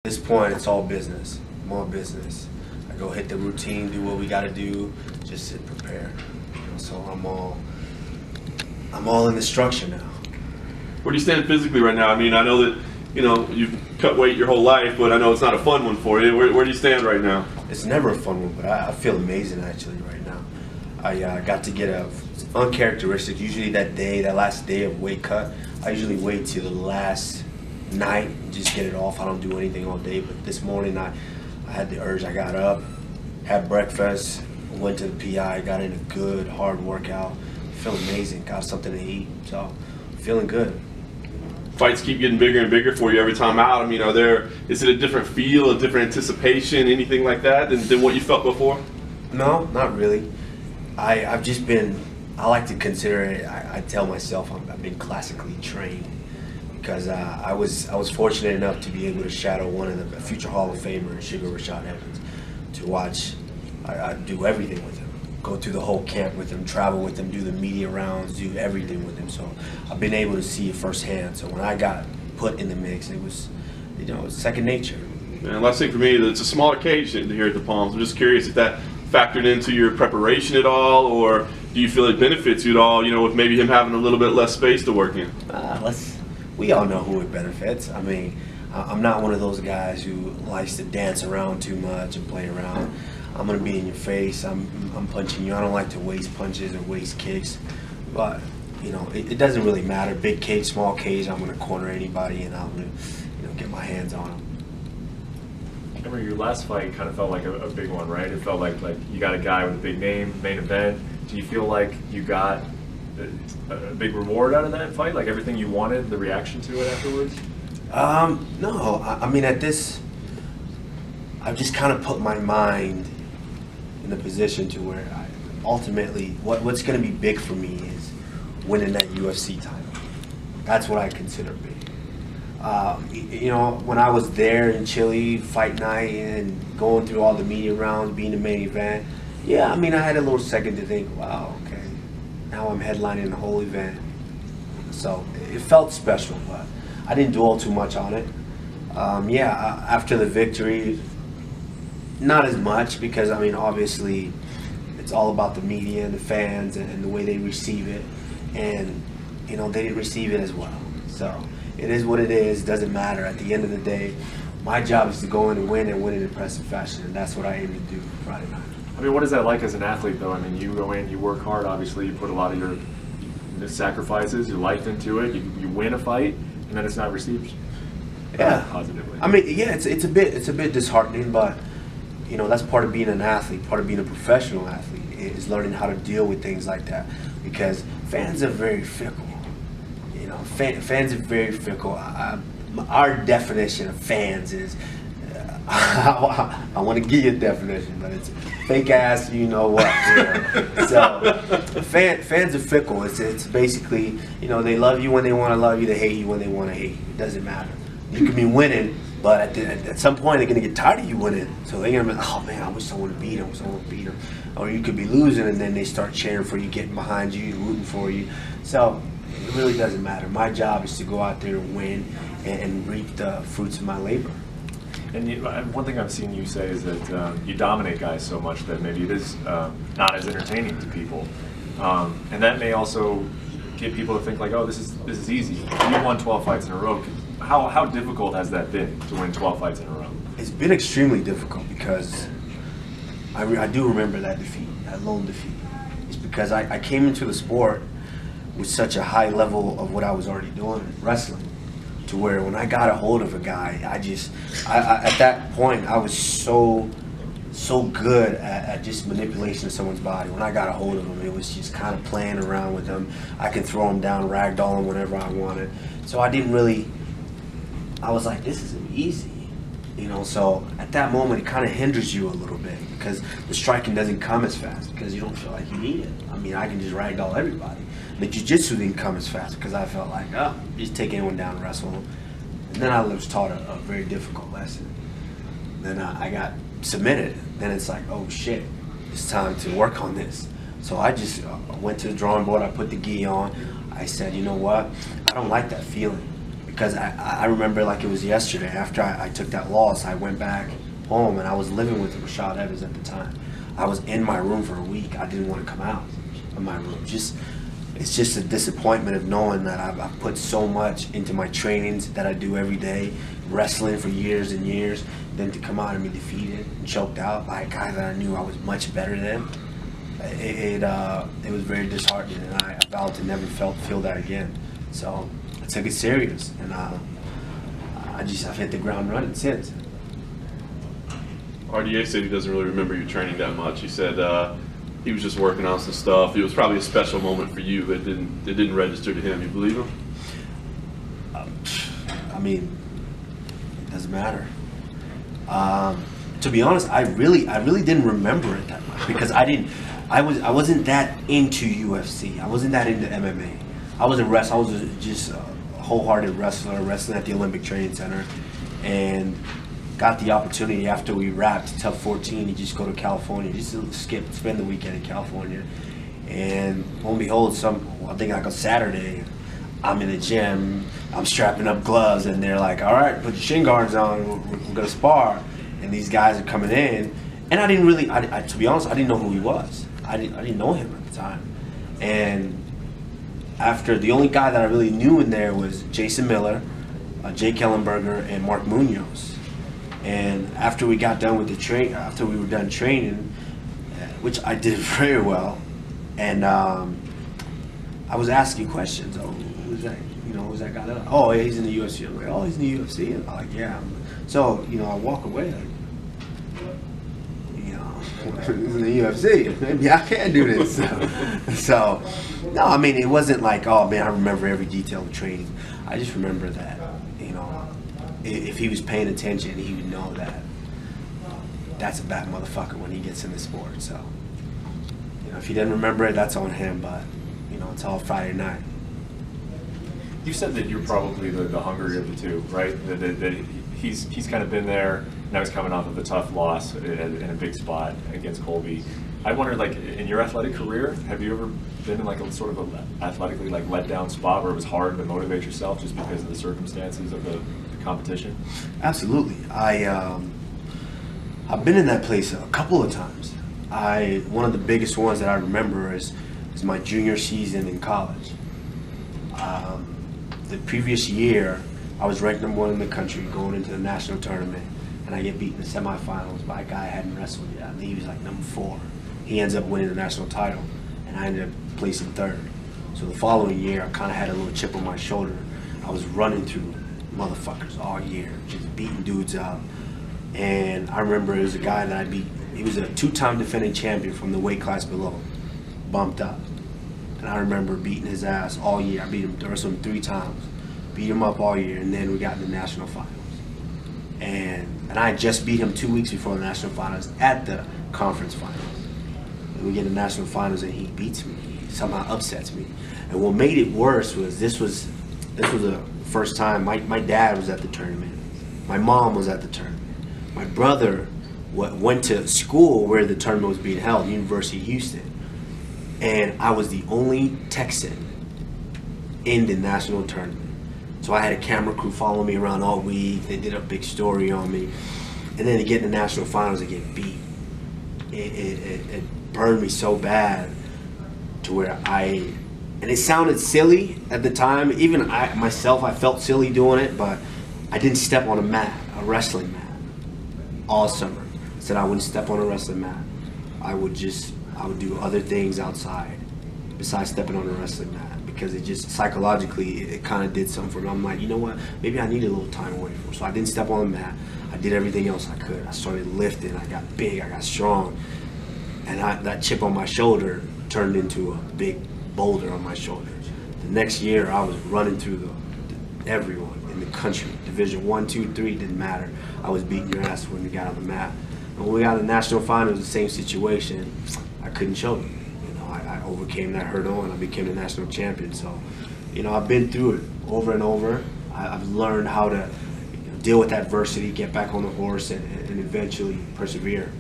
At this point, it's all business, more business. I go hit the routine, do what we got to do, just sit prepared. So I'm all in the structure now. Where do you stand physically right now? I mean, I know that you've cut weight your whole life, but I know it's not a fun one for you. Where do you stand right now? It's never a fun one, but I feel amazing actually right now. I got to get uncharacteristic. Usually that last day of weight cut, I usually wait till the last night and just get it off. I don't do anything all day, but this morning I had the urge. I got up, had breakfast, went to the PI, got in a good hard workout. Feel amazing, got something to eat, so feeling good. Fights keep getting bigger and bigger for you every time out. I mean, is it a different feel, a different anticipation, anything like that than what you felt before? No, not really. I've just been, I like to consider it, I tell myself I've been classically trained, because I was fortunate enough to be able to shadow one of the future Hall of Famer, Sugar Rashad Evans, to watch. I do everything with him. Go through the whole camp with him, travel with him, do the media rounds, do everything with him. So I've been able to see it firsthand. So when I got put in the mix, it was, it's second nature. And last thing for me, it's a smaller cage here at the Palms. I'm just curious if that factored into your preparation at all, or do you feel it benefits you at all, with maybe him having a little bit less space to work in? We all know who it benefits. I mean, I'm not one of those guys who likes to dance around too much and play around. I'm gonna be in your face. I'm punching you. I don't like to waste punches or waste kicks, but it doesn't really matter. Big cage, small cage. I'm gonna corner anybody, and I'm gonna get my hands on them. I remember your last fight kind of felt like a big one, right? It felt like you got a guy with a big name, main event. Do you feel like you got a big reward out of that fight? Like everything you wanted, the reaction to it afterwards? No. I mean, at this, I've just kind of put my mind in a position to where ultimately what's going to be big for me is winning that UFC title. That's what I consider big. When I was there in Chile, fight night, and going through all the media rounds, being the main event, yeah, I mean, I had a little second to think, wow, okay, now I'm headlining the whole event. So it felt special, but I didn't dwell too much on it. After the victory, not as much, because I mean, obviously, it's all about the media and the fans and the way they receive it, and they didn't receive it as well. So it is what it is. Doesn't matter. At the end of the day, my job is to go in and win in impressive fashion, and that's what I aim to do Friday night. I mean, what is that like as an athlete, though? I mean, you go in, you work hard. Obviously, you put a lot of your sacrifices, your life into it. You win a fight, and then it's not received positively. I mean, yeah, it's a bit disheartening, but that's part of being an athlete, part of being a professional athlete, is learning how to deal with things like that, because fans are very fickle. Fans are very fickle. Our definition of fans is, I want to give you a definition, but it's fake ass, you know what. So fans are fickle. It's basically, they love you when they want to love you, they hate you when they want to hate you. It doesn't matter. You can be winning, but at some point they're going to get tired of you winning. So they're going to be, oh man, I wish someone would beat him, Or you could be losing, and then they start cheering for you, getting behind you, rooting for you. So it really doesn't matter. My job is to go out there and win and reap the fruits of my labor. And one thing I've seen you say is that you dominate guys so much that maybe it is not as entertaining to people, and that may also get people to think like, oh, this is easy. You won 12 fights in a row. How difficult has that been to win 12 fights in a row? It's been extremely difficult, because I do remember that defeat, that lone defeat. It's because I came into the sport with such a high level of what I was already doing, wrestling, to where when I got a hold of a guy, at that point, I was so good at just manipulation of someone's body. When I got a hold of him, it was just kind of playing around with him. I could throw him down, ragdoll him whenever I wanted. So I was like, this isn't easy. So at that moment, it kind of hinders you a little bit, because the striking doesn't come as fast, because you don't feel like you need it. I mean, I can just ragdoll everybody. The jiu-jitsu didn't come as fast, because I felt like, just take anyone down and wrestle them. And then I was taught a very difficult lesson. Then I got submitted. Then it's like, oh shit, it's time to work on this. So I just went to the drawing board, I put the gi on. I said, you know what, I don't like that feeling. because I remember like it was yesterday. After I took that loss, I went back home and I was living with Rashad Evans at the time. I was in my room for a week. I didn't want to come out of my room. It's just a disappointment of knowing that I've put so much into my trainings that I do every day, wrestling for years and years, then to come out and be defeated and choked out by a guy that I knew I was much better than. It was very disheartening, and I vowed to never feel that again. So I took it serious, and I've hit the ground running since. RDA said he doesn't really remember you training that much. He said he was just working on some stuff. It was probably a special moment for you, but it didn't register to him. You believe him? I mean, it doesn't matter. To be honest, I really didn't remember it that much because I wasn't that into UFC. I wasn't that into MMA. I was just a wholehearted wrestler, wrestling at the Olympic Training Center, and got the opportunity after we wrapped Tough 14 to just go to California, just to spend the weekend in California. And lo and behold, I think like a Saturday, I'm in the gym, I'm strapping up gloves, and they're like, all right, put your shin guards on, we're gonna spar. And these guys are coming in, and I didn't really, to be honest, I didn't know who he was. I didn't know him at the time. And after, the only guy that I really knew in there was Jason Miller, Jake Ellenberger, and Mark Munoz. And after we got done with after we were done training, which I did very well, and I was asking questions. Oh, who's that? Who's that guy? Oh, yeah, he's in the UFC. I'm like, oh, he's in the UFC. And I'm like, yeah. So I walk away like, he's in the UFC. Maybe I can do this. So, no, I mean, it wasn't like, oh man, I remember every detail of training. I just remember that, if he was paying attention, he would know that that's a bad motherfucker when he gets in the sport. So, if he didn't remember it, that's on him. But, it's all Friday night. You said that you're probably the hungrier of the two, right? That he's kind of been there. Now he's coming off of a tough loss in a big spot against Colby. I wondered, like, in your athletic career, have you ever been in like a sort of a athletically like let down spot where it was hard to motivate yourself just because of the circumstances of the competition? Absolutely. I've been in that place a couple of times. One of the biggest ones that I remember is my junior season in college. The previous year, I was ranked #1 in the country going into the national tournament, and I get beat in the semifinals by a guy I hadn't wrestled yet. I think he was like #4. He ends up winning the national title, and I ended up placing 3rd. So the following year, I kind of had a little chip on my shoulder. I was running through motherfuckers all year, just beating dudes up. And I remember it was a guy that I beat. He was a 2-time defending champion from the weight class below, bumped up. And I remember beating his ass all year. I wrestled him 3 times, beat him up all year, and then we got in the national finals. And I just beat him 2 weeks before the national finals at the conference finals. And we get in the national finals, and he beats me. He somehow upsets me. And what made it worse was this was the first time my dad was at the tournament. My mom was at the tournament. My brother went to school where the tournament was being held, University of Houston. And I was the only Texan in the national tournament. So I had a camera crew follow me around all week. They did a big story on me. And then to get in the national finals and get beat, it burned me so bad to where and it sounded silly at the time. Even I felt silly doing it, but I didn't step on a wrestling mat all summer. I said I wouldn't step on a wrestling mat. I would do other things outside besides stepping on a wrestling mat, because it just psychologically it kind of did something for me. I'm like, you know what? Maybe I need a little time away from it. So I didn't step on the mat. I did everything else I could. I started lifting. I got big. I got strong. And that chip on my shoulder turned into a big boulder on my shoulder. The next year, I was running through everyone in the country. Division 1, 2, 3, didn't matter. I was beating your ass when we got on the mat. And when we got in the national finals, the same situation. I couldn't show you. I overcame that hurdle and I became the national champion. So, I've been through it over and over. I've learned how to deal with adversity, get back on the horse, and eventually persevere.